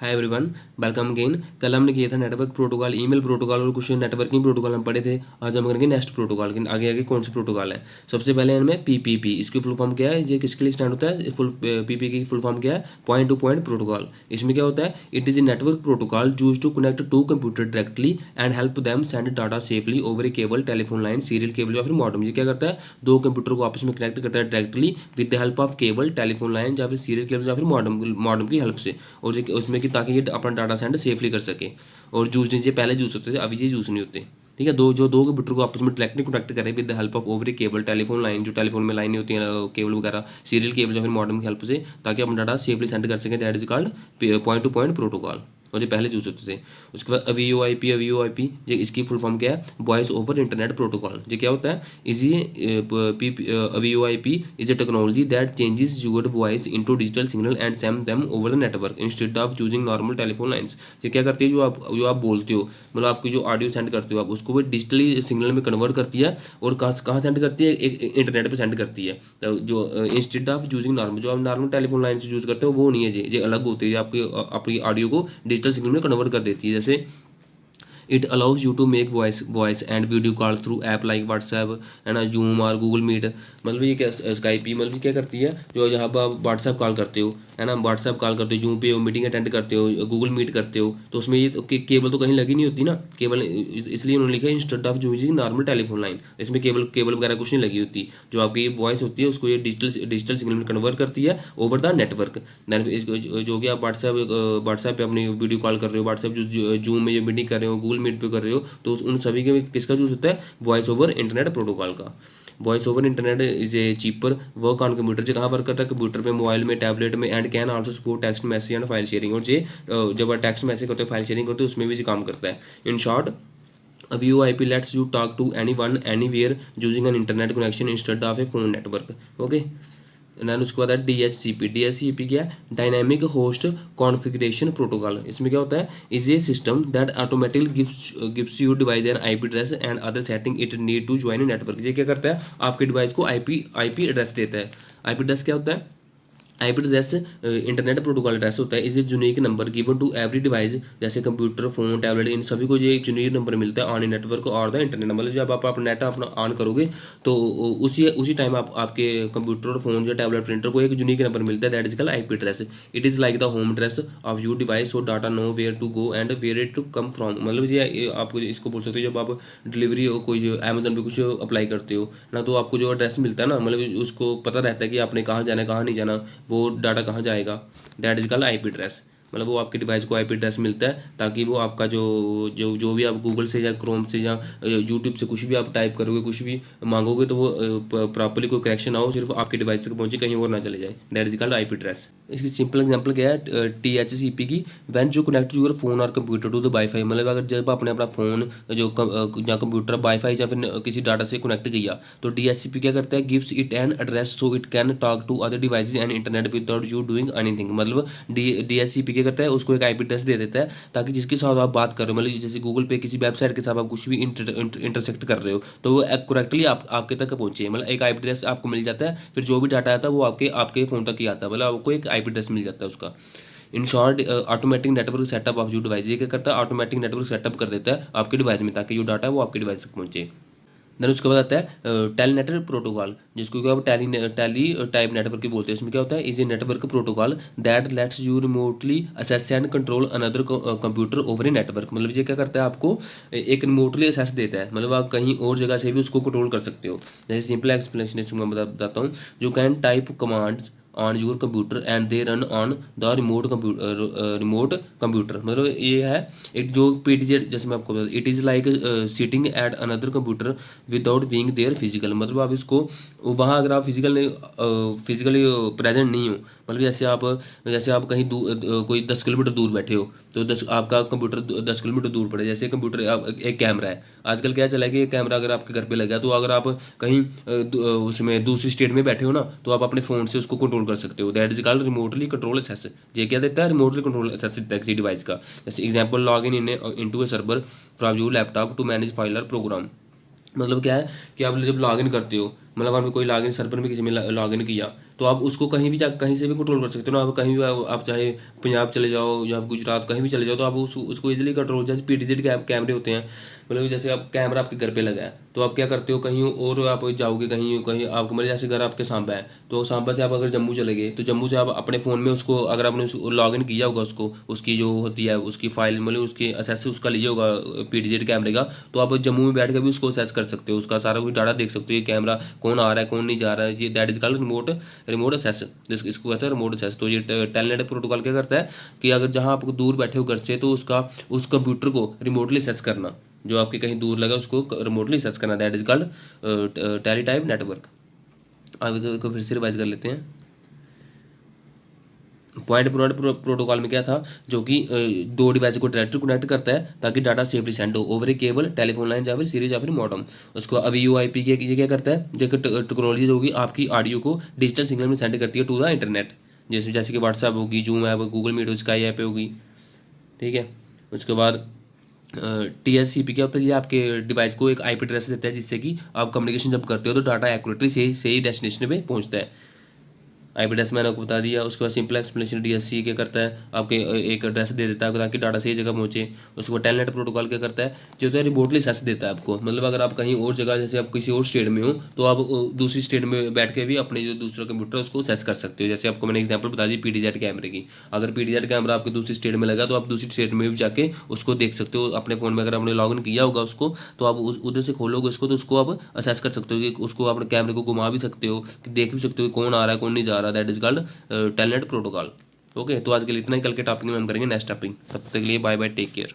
Hi everyone, welcome again. कल हमने किया था नेटवर्क प्रोटोकॉल, ईमेल प्रोटोकॉल और कुछ नेटवर्किंग प्रोटोकॉल हम पढ़े थे। आज हम करेंगे नेक्स्ट प्रोटोकॉल के आगे आगे कौन से प्रोटोकॉल है। सबसे पहले इनमें पीपीपी, इसकी फुल फॉर्म क्या है, ये किसके लिए स्टैंड होता है। फुल पीपी की फुल फॉर्म क्या है, पॉइंट टू पॉइंट प्रोटोकॉल। इसमें क्या होता है, it is a network protocol use to connect two computer directly and help them send data safely over a cable, telephone line, serial cable या फिर modem. ये क्या करता है, दो कंप्यूटर को आपस में कनेक्ट करता है directly with the help of cable, telephone line या फिर सीरियल केबल या फिर मॉडेम की हेल्प से। और उसमें कि ताकि ये अपना डाटा सेंड सेफली कर सके। और जूस ये पहले जूस होते थे, अभी ये जूस नहीं होते। ठीक है, दो कंप्यूटर को आपस में डायरेक्टली कनेक्ट करें with the help of over cable, telephone line, जो टेलीफोन में लाइनें होती हैं केबल वगैरह, सीरियल केबल या फिर मॉडेम की हेल्प से, ताकि अपना डाटा सेफली सेंड कर सकें। That is called point two point protocol. और ये पहले यूज होते थे। उसके बाद वीओआईपी, ये इसकी फुल फॉर्म क्या है, वॉइस ओवर इंटरनेट प्रोटोकॉल। ये क्या होता है, इज ये VoIP is a technology that changes your voice into digital signal and send them over the network instead of using normal telephone lines. ये क्या करती है, जो आप बोलते हो, मतलब आपकी जो ऑडियो सेंड करते हो आप, उसको वो डिजिटली सिग्नल में कन्वर्ट करती है। और कहाँ सेंड करती है, एक इंटरनेट पे सेंड करती है। तो जो इंस्टेड ऑफ यूजिंग नॉर्मल, जो आप नॉर्मल टेलीफोन लाइन से यूज़ करते हो वो नहीं है, ये अलग होती है। आपकी ऑडियो को डिजिटल सिग्नल में कन्वर्ट कर देती है। जैसे it allows you to make voice and video call through app like WhatsApp, है ना, जूम और गूगल मीट। मतलब ये क्या, स्काइप ही, मतलब क्या करती है, जो जहाँ पर आप व्हाट्सएप कॉल करते हो, है ना, व्हाट्सएप कॉल करते हो, जूम पे मीटिंग अटेंड करते हो, गूगल मीट करते हो, तो उसमें ये तो केबल तो कहीं लगी नहीं होती ना, केबल। इसलिए उन्होंने लिखा है instead of using normal telephone line. इसमें केबल वगैरह कुछ नहीं लगी होती। जो आपकी वॉइस होती है उसको ये डिजिटल सिग्नल में कन्वर्ट करती है ओवर द नेटवर्क। जो कि आप व्हाट्सएप पे अपनी वीडियो कॉल कर रहे हो, व्हाट्सएप जूम में ये मीटिंग कर रहे हो, गूगल मीट पे कर रहे हो, तो उन सभी के किसका यूज होता है, वॉइस ओवर इंटरनेट प्रोटोकॉल का। Voice over internet is a cheaper work on computer. जो कहाँ वर्क करता है, कंप्यूटर पे, मोबाइल में, टैबलेट में, and can also support text message and file sharing. और ये जब आप टेक्स्ट मैसेज करते हो, फाइल शेयरिंग करते हो, उसमें भी ये काम करता है। In short, a VoIP lets you talk to anyone anywhere using an internet connection instead of a phone network. Okay, and उसके बाद है DHCP क्या है, डायनेमिक होस्ट कॉन्फ़िगरेशन प्रोटोकॉल। इसमें क्या होता है, is a system that automatically gives you device an IP address and other setting it need to join a network. ये क्या करता है, आपके डिवाइस को IP एड्रेस देता है। IP एड्रेस क्या होता है, IP address internet protocol address होता है। Is a unique number given to every device, जैसे कंप्यूटर, फोन, टैबलेट, इन सभी को ये एक यूनिक नंबर मिलता है ऑन ए नेटवर्क और द इंटरनेट। मतलब जब आप नेट अपना ऑन करोगे तो उसी टाइम आपके कंप्यूटर और फोन या टैबलेट, प्रिंटर को एक यूनिक नंबर मिलता है, that is called IP address. It is like the home address of your device, so data know where to go and where it to come from. मतलब ये आपको इसको बोल सकते हो, जब आप डिलीवरी हो, कोई अमेजोन पे कुछ अप्लाई करते हो ना, तो आपको जो एड्रेस मिलता है ना, मतलब उसको पता रहता है कि आपने कहाँ जाना है, कहाँ नहीं जाना, वो डाटा कहाँ जाएगा, that is called IP address. मतलब वो आपके डिवाइस को IP एड्रेस मिलता है, ताकि वो आपका जो भी आप गूगल से या क्रोम से या यूट्यूब से कुछ भी आप टाइप करोगे, कुछ भी मांगोगे, तो वो प्रॉपरली कोई करेक्शन हो, सिर्फ आपके डिवाइस तक पहुंचे, कहीं और ना चले जाए। That is called IP address. इसकी सिंपल एग्जांपल क्या है, THCP की, व्हेन जो कनेक्ट यूर फोन और कंप्यूटर टू द वाईफाई। मतलब अगर जब आपने अपना फ़ोन या कंप्यूटर वाईफाई या फिर किसी डाटा से कनेक्ट किया, तो DHCP क्या करता है, gives it an address so it can talk to other devices and internet without you doing anything. मतलब DHCP क्या करता है, उसको एक IP एड्रेस दे देता है, ताकि जिसके साथ आप बात कर रहे हो, मतलब जैसे गूगल पे किसी वेबसाइट के साथ आप कुछ भी इंटरसेक्ट कर रहे हो, तो वो करेक्टली आपके तक पहुंचे। मतलब एक IP एड्रेस आपको मिल जाता है, फिर जो भी डाटा आता है वो आपके फ़ोन तक ही आता है। मतलब आपको एक IP एड्रेस मिल जाता है उसका। In short, automatic network setup of your device. ये क्या करता है, ऑटोमेटिक नेटवर्क सेटअप कर देता है आपके डिवाइस में, ताकि जो डाटा है वो आपके डिवाइस तक पहुंचे। देन उसके बाद आता है टेलनेट प्रोटोकॉल, जिसको कि आप टैली टाइप नेटवर्क बोलते हैं। इसमें क्या होता है, is A network protocol that let's you remotely assess and control another computer over a network. मतलब ये क्या करता है, आपको एक रिमोटली असेस देता है, मतलब आप कहीं और जगह से भी उसको कंट्रोल कर सकते हो। जैसे सिंपल एक्सप्लेनेशन मैं बताता हूँ, जो can type commands on your computer and they run on the remote computer. मतलब ये है एक जो PTZ, जैसे मैं आपको बता, it is like sitting at another computer without being there physical. मतलब आप इसको वहाँ, अगर आप फिजिकली प्रेजेंट नहीं हो, मतलब जैसे आप कहीं कोई 10 किलोमीटर दूर बैठे हो, तो आपका कंप्यूटर 10 किलोमीटर दूर पड़े। जैसे कंप्यूटर एक कैमरा है, आजकल क्या चला है कि कैमरा अगर आपके घर पे लगा, तो अगर आप कहीं उसमें दूसरी स्टेट में बैठे हो ना, तो आप अपने फ़ोन से उसको कंट्रोल कर सकते हो। That is called remotely control access. ये क्या देता है, रिमोटली कंट्रोल एक्सेस देता है किसी डिवाइस का। जैसे example, log in into a server from your laptop to manage file और प्रोग्राम। मतलब क्या है कि आप जब लॉग इन करते हो, मतलब आपने कोई लॉगिन सर्वर में किसी में लॉगिन किया तो आप उसको कहीं भी जा कहीं से भी कंट्रोल कर सकते हो ना। आप कहीं भी आप चाहे पंजाब चले जाओ या गुजरात कहीं भी चले जाओ तो आप उसको इजीली कंट्रोल, जैसे पीटीजेड कैमरे होते हैं, मतलब जैसे आप कैमरा आपके घर पे लगा है तो आप क्या करते हो, कहीं और आप जाओगे, कहीं कहीं आपको मतलब जैसे घर आपके सांबा है तो सांबा से आप अगर जम्मू चले गए तो जम्मू से आप अपने फ़ोन में उसको, अगर आपने लॉगिन किया होगा उसको, उसकी जो होती है उसकी फाइल, मतलब उसकी असेस उसका लिया होगा पीटीजेड कैमरे का, तो आप जम्मू में बैठ कर भी उसको असेस कर सकते हो, उसका सारा कुछ डाटा देख सकते हो, ये कैमरा कौन आ रहा है कौन नहीं जा रहा है, ये that is called remote assess, इसको कहते हैं रिमोट असेस। तो ये टेलनेट प्रोटोकॉल क्या करता है कि अगर जहाँ आप दूर बैठे हो घर से तो उसका उस कंप्यूटर को रिमोटली असेस करना, जो आपके कहीं दूर लगा उसको रिमोटली सर्च करना, that is called teletype network. अब इसको फिर से रिवाइज कर लेते हैं। पॉइंट टू पॉइंट प्रोटोकॉल में क्या था, जो कि दो डिवाइस को डायरेक्टली कनेक्ट करता है ताकि डाटा सेफली सेंड हो over a cable, telephone line या फिर सीरीज या फिर मॉडम। उसको अब यूआईपी के ये क्या करता है, जो टेक्नोलॉजी जो होगी आपकी ऑडियो को डिजिटल सिग्नल में सेंड करती है टू द इंटरनेट, जैसे जैसे कि व्हाट्सएप होगी, Zoom app, Google Meet, Skype होगी, ठीक है। उसके बाद टीएससीपी क्या होता है, ये आपके डिवाइस को एक आईपी एड्रेस देता है जिससे कि आप कम्युनिकेशन जब करते हो तो डाटा एक्यूरेटली सही सही डेस्टिनेशन पे पहुंचता है। आईपी एड्रेस मैंने आपको बता दिया। उसके बाद सिंपल एक्सप्लेनेशन डीएससी क्या करता है, आपके एक एड्रेस दे देता है ताकि डाटा सही जगह पहुंचे। उसके बाद टेलनेट प्रोटोकॉल क्या करता है, जो है रिमोटली एक्सेस देता है आपको, मतलब अगर आप कहीं और जगह, जैसे आप किसी और स्टेट में हो तो आप दूसरी स्टेट में बैठ के भी अपने जो दूसरा कंप्यूटर है उसको एक्सेस कर सकते हो। जैसे आपको मैंने एग्जांपल बता दी पीटीजेड कैमरे की, अगर पीटीजेड कैमरा आपके दूसरी स्टेट में लगा तो आप दूसरी स्टेट में भी जाके उसको देख सकते हो अपने फ़ोन में, अगर आपने लॉगिन किया होगा उसको तो आप उधर से खोलोगे उसको तो उसको आप असेस कर सकते हो कि उसको अपने कैमरे को घुमा भी सकते हो, देख भी सकते हो कौन आ रहा है कौन नहीं जा रहा, that is called telnet protocol. Okay, तो आज के लिए इतना ही, कल के टॉपिक में हम करेंगे नेक्स्ट टॉपिक। तब तक के लिए बाय बाय, टेक केयर।